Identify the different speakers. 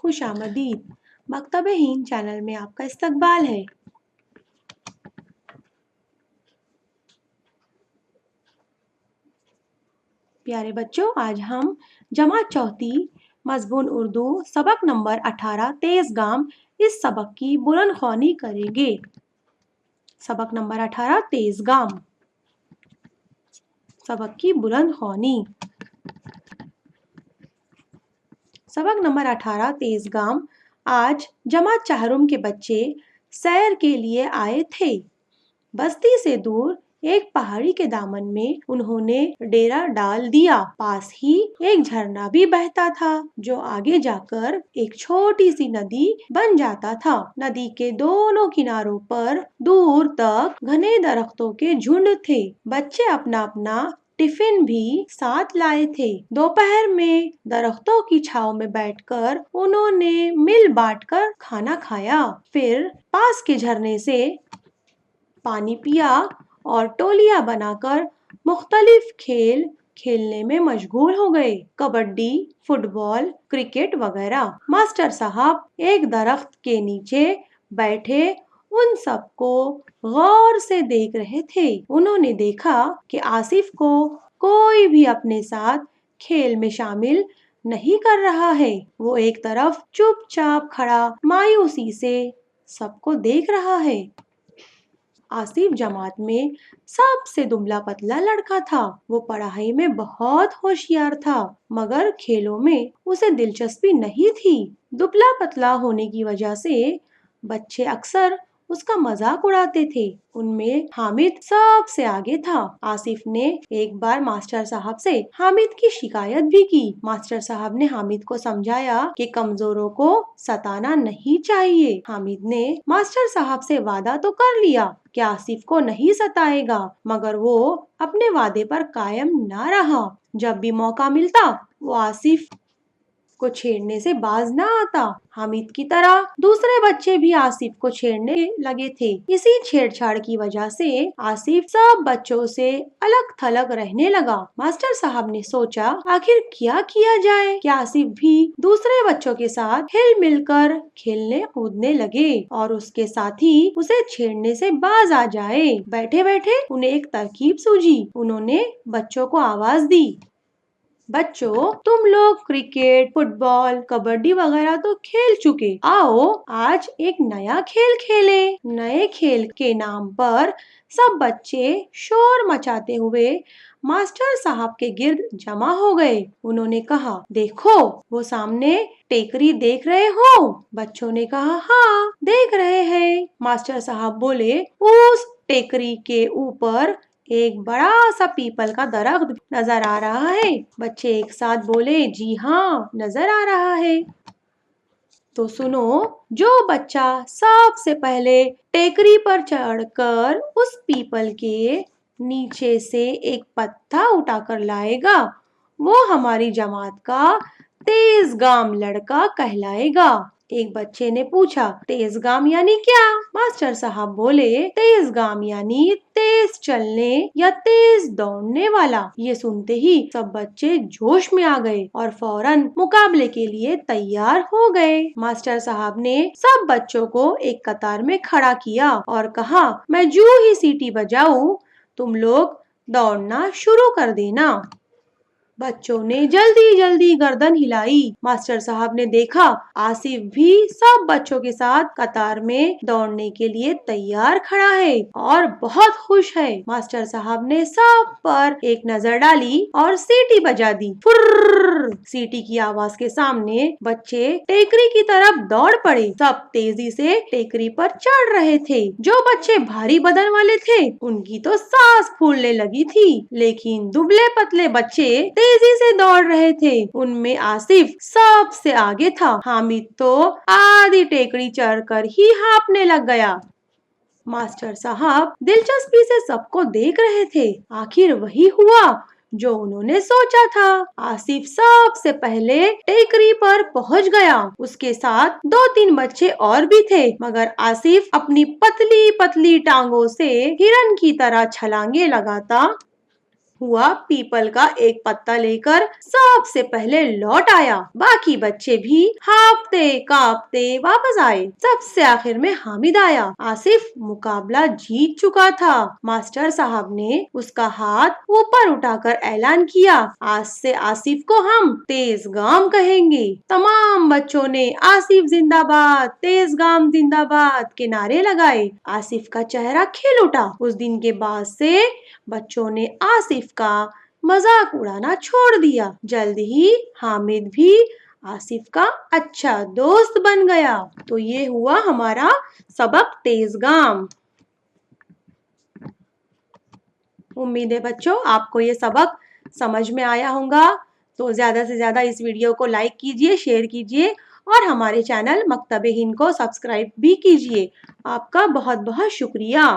Speaker 1: خوش آمدید۔ مکتب ہند چینل میں آپ کا استقبال ہے۔ پیارے بچوں، آج ہم جماعت چوتھی مضمون اردو سبق نمبر 18 تیز گام اس سبق کی بلند خوانی کریں گے۔ سبق نمبر 18 تیز گام، سبق کی بلند خوانی۔ سبق نمبر 18 تیز گام۔ آج جماعت چہارم کے بچے سیر کے لیے آئے تھے۔ بستی سے دور ایک پہاڑی کے دامن میں انہوں نے ڈیرا ڈال دیا۔ پاس ہی ایک جھرنا بھی بہتا تھا جو آگے جا کر ایک چھوٹی سی ندی بن جاتا تھا۔ ندی کے دونوں کناروں پر دور تک گھنے درختوں کے جھنڈ تھے۔ بچے اپنا اپنا ٹفن بھی ساتھ لائے تھے۔ دوپہر میں درختوں کی چھاؤں میں بیٹھ کر انہوں نے مل بانٹ کر کھانا کھایا، پھر پاس کے جھرنے سے پانی پیا اور ٹولیاں بنا کر مختلف کھیل کھیلنے میں مشغول ہو گئے، کبڈی، فٹ بال، کرکٹ وغیرہ۔ ماسٹر صاحب ایک درخت کے نیچے بیٹھے ان سب کو غور سے دیکھ رہے تھے۔ انہوں نے دیکھا کہ آصف کو کوئی بھی اپنے ساتھ کھیل میں شامل نہیں کر رہا ہے۔ وہ ایک طرف چپ چاپ کھڑا مایوسی سے سب کو دیکھ رہا ہے۔ آصف جماعت میں سب سے دبلا پتلا لڑکا تھا۔ وہ پڑھائی میں بہت ہوشیار تھا مگر کھیلوں میں اسے دلچسپی نہیں تھی۔ دبلا پتلا ہونے کی وجہ سے بچے اکثر اس کا مذاق اڑاتے تھے۔ ان میں حامد سب سے آگے تھا۔ آصف نے ایک بار ماسٹر صاحب سے حامد کی شکایت بھی کی۔ ماسٹر صاحب نے حامد کو سمجھایا کہ کمزوروں کو ستانا نہیں چاہیے۔ حامد نے ماسٹر صاحب سے وعدہ تو کر لیا کہ آصف کو نہیں ستائے گا، مگر وہ اپنے وعدے پر قائم نہ رہا۔ جب بھی موقع ملتا وہ آصف کو چھیڑنے سے باز نہ آتا۔ حامد کی طرح دوسرے بچے بھی آصف کو چھیڑنے لگے تھے۔ اسی چھیڑ چھاڑ کی وجہ سے آصف سب بچوں سے الگ تھلگ رہنے لگا۔ ماسٹر صاحب نے سوچا آخر کیا جائے کہ آصف بھی دوسرے بچوں کے ساتھ ہل مل کر کھیلنے کودنے لگے اور اس کے ساتھی اسے چھیڑنے سے باز آ جائے۔ بیٹھے بیٹھے انہیں ایک ترکیب سوجھی۔ انہوں نے بچوں کو آواز دی، بچوں تم لوگ کرکٹ، فٹ بال، کبڈی وغیرہ تو کھیل چکے، آؤ آج ایک نیا کھیل کھیلیں۔ نئے کھیل کے نام پر سب بچے شور مچاتے ہوئے ماسٹر صاحب کے گرد جمع ہو گئے۔ انہوں نے کہا دیکھو وہ سامنے ٹیکری دیکھ رہے ہو؟ بچوں نے کہا ہاں دیکھ رہے ہیں۔ ماسٹر صاحب بولے اس ٹیکری کے اوپر ایک بڑا سا پیپل کا درخت نظر آ رہا ہے؟ بچے ایک ساتھ بولے جی ہاں نظر آ رہا ہے۔ تو سنو، جو بچہ سب سے پہلے ٹیکری پر چڑھ کر اس پیپل کے نیچے سے ایک پتا اٹھا کر لائے گا وہ ہماری جماعت کا تیز گام لڑکا کہلائے گا۔ ایک بچے نے پوچھا تیز گام یعنی کیا؟ ماسٹر صاحب بولے تیز گام یعنی تیز چلنے یا تیز دوڑنے والا۔ یہ سنتے ہی سب بچے جوش میں آ گئے اور فوراً مقابلے کے لیے تیار ہو گئے۔ ماسٹر صاحب نے سب بچوں کو ایک قطار میں کھڑا کیا اور کہا میں جو ہی سیٹی بجاؤں تم لوگ دوڑنا شروع کر دینا۔ بچوں نے جلدی جلدی گردن ہلائی۔ ماسٹر صاحب نے دیکھا آصف بھی سب بچوں کے ساتھ قطار میں دوڑنے کے لیے تیار کھڑا ہے اور بہت خوش ہے۔ ماسٹر صاحب نے سب پر ایک نظر ڈالی اور سیٹی بجا دی۔ فرررر، سیٹی کی آواز کے سامنے بچے ٹیکری کی طرف دوڑ پڑے۔ سب تیزی سے ٹیکری پر چڑھ رہے تھے۔ جو بچے بھاری بدن والے تھے ان کی تو سانس پھولنے لگی تھی، لیکن دبلے پتلے بچے تیزی سے دوڑ رہے تھے۔ ان میں آصف سب سے آگے تھا۔ حامد تو آدھی ٹیکری چڑھ کر ہی ہانپنے لگ گیا۔ ماسٹر صاحب دلچسپی سے سب کو دیکھ رہے تھے۔ آخر وہی ہوا جو انہوں نے سوچا تھا۔ آصف سب سے پہلے ٹیکری پر پہنچ گیا۔ اس کے ساتھ 2-3 بچے اور بھی تھے مگر آصف اپنی پتلی پتلی ٹانگوں سے ہرن کی طرح چھلانگیں لگاتا ہوا پیپل کا ایک پتا لے کر سب سے پہلے لوٹ آیا۔ باقی بچے بھی ہانپتے کانپتے واپس آئے۔ سب سے آخر میں حامد آیا۔ آصف مقابلہ جیت چکا تھا۔ ماسٹر صاحب نے اس کا ہاتھ اوپر اٹھا کر اعلان کیا، آج سے آصف کو ہم تیز گام کہیں گے۔ تمام بچوں نے آصف زندہ باد، تیز گام زندہ باد کے نعرے لگائے۔ آصف کا چہرہ کھل اٹھا۔ اس دن کے بعد سے بچوں نے آصف کا مذاق اڑانا چھوڑ دیا۔ جلد ہی حامد بھی آصف کا اچھا دوست بن گیا۔ تو یہ ہوا ہمارا سبق تیز گام۔ امید ہے بچوں آپ کو یہ سبق سمجھ میں آیا ہوگا۔ تو زیادہ سے زیادہ اس ویڈیو کو لائک کیجئے، شیئر کیجئے اور ہمارے چینل مکتب ہند کو سبسکرائب بھی کیجئے۔ آپ کا بہت بہت شکریہ۔